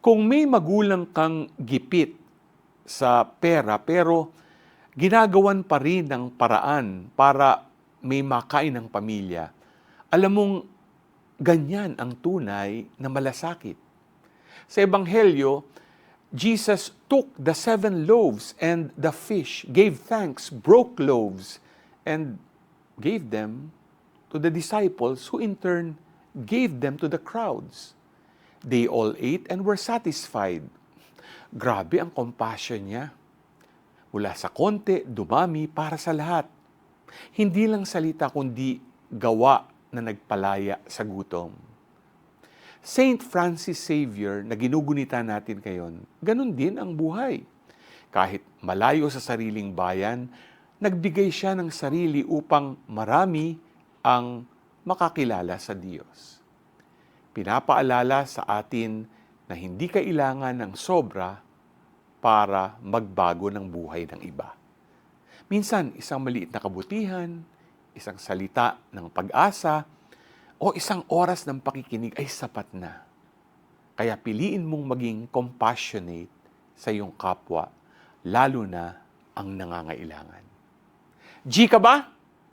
Kung may magulang kang gipit sa pera pero ginagawan pa rin ng paraan para may makain ng pamilya, alam mong ganyan ang tunay na malasakit. Sa Ebanghelyo, Jesus took the 7 loaves and the fish, gave thanks, broke loaves, and gave them to the disciples who in turn gave them to the crowds. They all ate and were satisfied. Grabe ang compassion niya. Mula sa konti, dumami para sa lahat. Hindi lang salita kundi gawa na nagpalaya sa gutom. Saint Francis Xavier na ginugunita natin ngayon, ganun din ang buhay. Kahit malayo sa sariling bayan, nagbigay siya ng sarili upang marami ang makakilala sa Diyos. Pinapaalala sa atin na hindi kailangan ng sobra para magbago ng buhay ng iba. Minsan, isang maliit na kabutihan, isang salita ng pag-asa, o isang oras ng pakikinig ay sapat na. Kaya piliin mong maging compassionate sa iyong kapwa, lalo na ang nangangailangan. G ka ba?